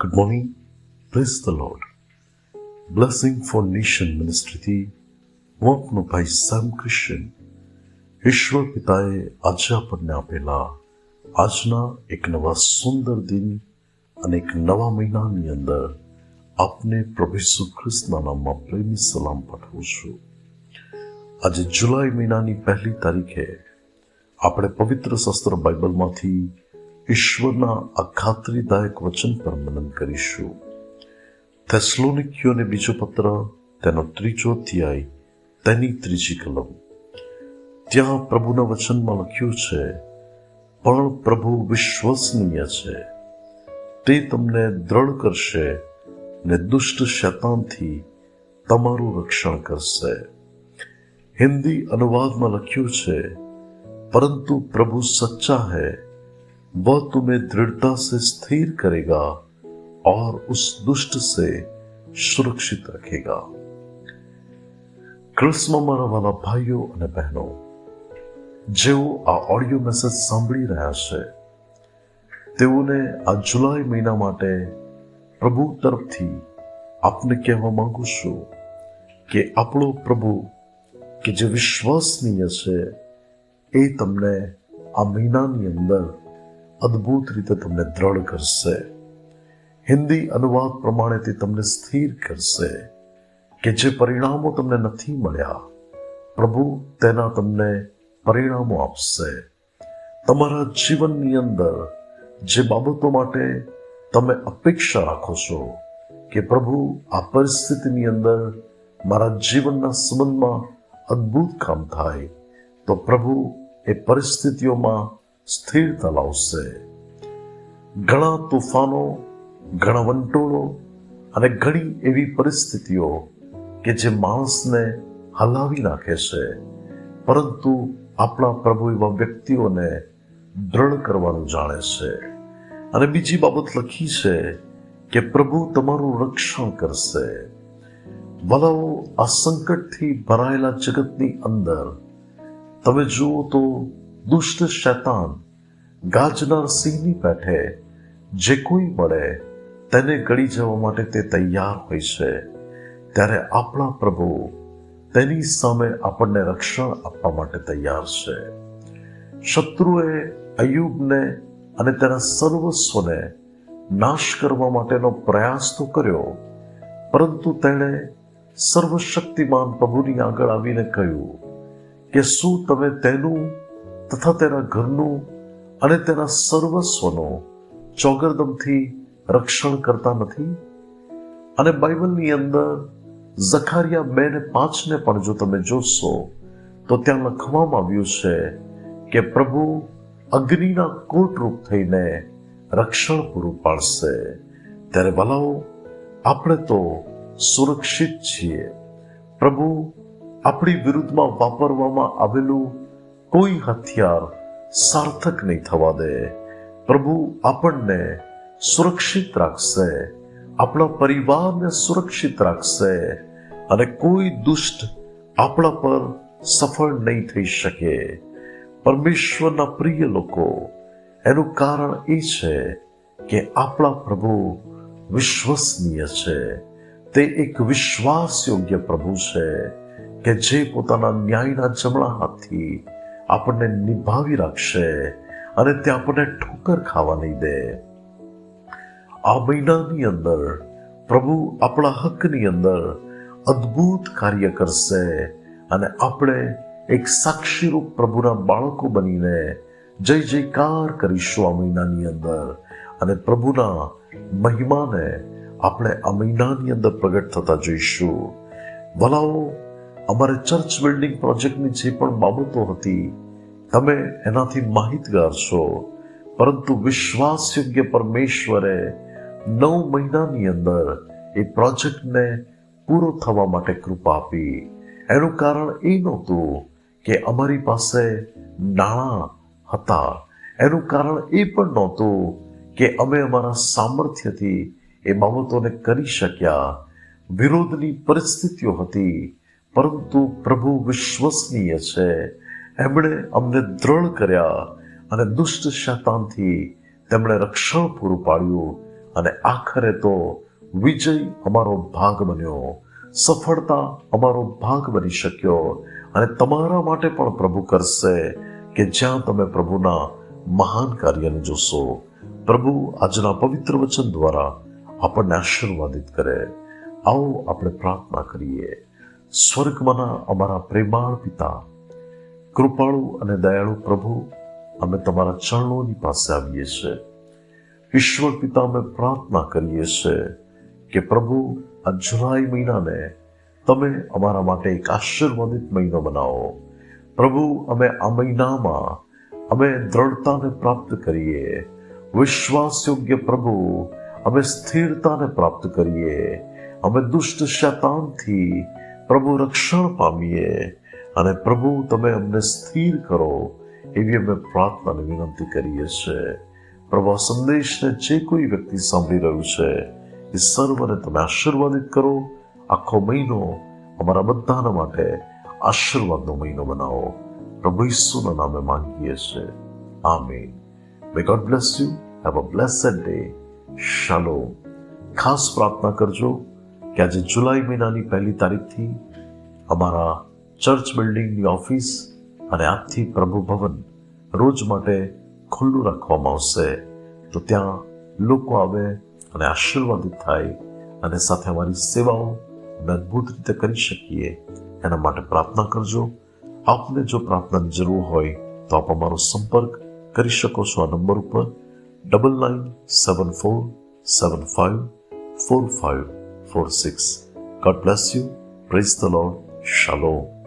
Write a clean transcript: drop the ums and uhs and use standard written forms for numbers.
Good morning. Praise the Lord. Blessing for Nation મિનિસ્ટ્રીથી હું આપનો ભાઈ સેમ ક્રિશ્ચન. ઈશ્વર પિતાએ આજે આપણને આપેલા આજના એક નવા સુંદર દિન અને એક નવા મહિનાની અંદર આપને પ્રભુ ઈસુ ખ્રિસ્તના નામમાં પ્રેમી સલામ પાઠવું છું. આજે જુલાઈ મહિનાની 1 તારીખે આપણે પવિત્ર શાસ્ત્ર બાઇબલમાંથી ઈશ્વરના આ ખાતરીદાયક વચન પર મનન કરીશું. થેસલોનિકીઓને બીજો પત્ર તેનો 3 અધ્યાય તેની 3 કલમ. ત્યાં પ્રભુના વચનમાં લખ્યું છે, પણ પ્રભુ વિશ્વસનીય છે, તે તમને દ્રઢ કરશે ને દુષ્ટ શૈતાનથી તમારું રક્ષણ કરશે. હિન્દી અનુવાદમાં લખ્યું છે, परंतु प्रभु सच्चा है, वह तुम्हें दृढ़ता से स्थिर करेगा और उस दुष्ट से सुरक्षित रखेगा. ક્રિસ્મમાં મારા વાલા ભાઈઓ અને બહેનો, જેઓ આ ઓડિયો મેસેજ સાંભળી રહ્યા છે, તેઓને આ જુલાઈ મહિના માટે પ્રભુ તરફથી આપને કહેવા માંગુ છું કે આપણો પ્રભુ કે જે વિશ્વસનીય છે, એ તમને આ મહિનાની અંદર અદ્ભુત રીતે તમને દ્રઢ કરશે. હિન્દી અનુવાદ પ્રમાણે તે તમને સ્થિર કરશે કે જે પરિણામો તમને નથી મળ્યા, પ્રભુ તેના તમને પરિણામો આપશે. તમારા જીવનની અંદર જે બાબતો માટે તમે અપેક્ષા રાખો છો કે પ્રભુ આ પરિસ્થિતિની અંદર મારા જીવનના સંબંધમાં અદ્ભુત કામ થાય, તો પ્રભુ એ પરિસ્થિતિઓમાં સ્થિરતા લાવશે. ઘણા તોફાનો, ઘણા વંટોળો અને ઘણી એવી પરિસ્થિતિઓ કે જે માણસને હલાવી નાખે છે, પરંતુ આપણા પ્રભુ એવા વ્યક્તિઓને દ્રઢ કરવાનું જાણે છે. અને બીજી બાબત લખી છે કે પ્રભુ તમારું રક્ષણ કરશે. વલાઓ, આ સંકટથી ભરાયેલા જગતની અંદર તમે જુઓ તો દુષ્ટ શૈતાન ગાજનાર સિંહની પેઠે જે કોઈ મળે તેને ગળી જવા માટે તે તૈયાર હોય છે, ત્યારે આપણા પ્રભુ તેની સામે આપણને રક્ષણ આપવા માટે તૈયાર છે. શત્રુએ અય્યુબને અને તેના સર્વસ્વને નાશ કરવા માટેનો પ્રયાસ તો કર્યો, પરંતુ તેણે સર્વશક્તિમાન પ્રભુની આગળ આવીને કહ્યું કે શું તમે તેનું તથા તેના ઘરનું અને તેના સર્વસ્વનું ચોગરદમથી રક્ષણ કરતા નથી? અને બાઇબલની અંદર ઝખારિયા 2:5 પણ જો તમે જોશો તો ત્યાં લખવામાં આવ્યું છે કે પ્રભુ અગ્નિના કોટરૂપ થઈને રક્ષણ પૂરું પાડશે. ત્યારે ભલાઓ, આપણે તો સુરક્ષિત છીએ. પ્રભુ આપણી વિરુદ્ધમાં વાપરવામાં આવેલું કોઈ હથિયાર સાર્થક નહીં થવા દે. પ્રભુ આપણને સુરક્ષિત રાખશે, આપણા પરિવારને સુરક્ષિત રાખશે, અને કોઈ દુષ્ટ આપણા પર સફળ નહીં થઈ શકે. પરમેશ્વરના પ્રિય લોકો, એનું કારણ એ છે કે આપણા પ્રભુ વિશ્વસનીય છે. તે એક વિશ્વાસયોગ્ય પ્રભુ છે કે જે પોતાના ન્યાયના જમણા હાથથી આપણને નિભાવી રાખશે અને તે આપણને ઠોકર ખાવા નહીં દે. આ મહિનાની અંદર પ્રભુ આપણા હકની અંદર અદ્ભુત કાર્ય કરશે અને આપણે એક સાક્ષીરૂપ પ્રભુના બાળકો બનીને જય જયકાર કરીશું આ મહિનાની અંદર, અને પ્રભુના મહિમાને આપણે આ મહિનાની અંદર પ્રગટ થતા જોઈશું. ભલાઓ, અમારે ચર્ચ બિલ્ડિંગ પ્રોજેક્ટની જે પણ બાબતો હતી, તમે એનાથી માહિતગાર છો, પરંતુ વિશ્વાસયોગ્ય પરમેશ્વરે 9 મહિનાની અંદર એ પ્રોજેક્ટને પૂરો થવા માટે કૃપા આપી. એનું કારણ એ નહોતું કે અમારી પાસે નાણાં હતા, એનું કારણ એ પણ નહોતું કે અમે અમારા સામર્થ્યથી એ બાબતોને કરી શક્યા. વિરોધની પરિસ્થિતિઓ હતી, પરંતુ પ્રભુ વિશ્વસનીય છે. એમણે અમને દ્રઢ કર્યા અને દુષ્ટ શૈતાનથી તેમણે રક્ષણ પૂરું પાડ્યું અને આખરે તો વિજય અમારો ભાગ બન્યો, સફળતા અમારો ભાગ બની શક્યો. અને તમારા માટે પણ પ્રભુ કરશે કે જ્યાં તમે પ્રભુના મહાન કાર્યને જોશો. પ્રભુ આજના પવિત્ર વચન દ્વારા આપણને આશીર્વાદિત કરે. આવો આપણે પ્રાર્થના કરીએ. સ્વર્ગમાંના અમારા પ્રેમાળ પિતા, કૃપાળુ અને દયાળુ પ્રભુ, અમે તમારા ચરણોની પાસે આવીએ છીએ. ઈશ્વર પિતા, અમે પ્રાર્થના કરીએ છીએ કે પ્રભુ આ જુલાઈ મહિનાને તમે અમારા માટે એક આશીર્વાદિત મહિનો બનાવો. પ્રભુ, અમે આ મહિનામાં અમે દ્રઢતાને પ્રાપ્ત કરીએ, વિશ્વાસ યોગ્ય પ્રભુ અમે સ્થિરતાને પ્રાપ્ત કરીએ, અમે દુષ્ટ શૈતાનથી પ્રભુ રક્ષણ પામીએ, અને પ્રભુ તમે અમને સ્થિર કરો એવી અમે પ્રાર્થનાને વિનંતી કરીએ છીએ. પ્રભુ, આ સંદેશને જે કોઈ વ્યક્તિ સાંભળી રહ્યું છે એ સર્વને તમે આશીર્વાદિત કરો. આખો મહિનો અમારા બધાના માટે આશીર્વાદનો મહિનો બનાવો. પ્રભુ ઈસુના નામે માંગીએ છીએ. Amen. May God bless you. Have a blessed day. શાલોમ. ખાસ પ્રાર્થના કરજો કે આજે જુલાઈ મહિનાની 1 તારીખથી અમારા ચર્ચ બિલ્ડિંગની ઓફિસ અને આજથી પ્રભુ ભવન રોજ માટે ખુલ્લું રાખવામાં આવશે. તો ત્યાં લોકો આવે અને આશીર્વાદિત થાય અને સાથે અમારી સેવાઓ અમે અદ્ભુત રીતે કરી શકીએ એના માટે પ્રાર્થના કરજો. આપને જો પ્રાર્થનાની જરૂર હોય તો આપ અમારો સંપર્ક કરી શકો છો આ નંબર ઉપર 9974754546. God bless you. Praise the Lord. Shalom.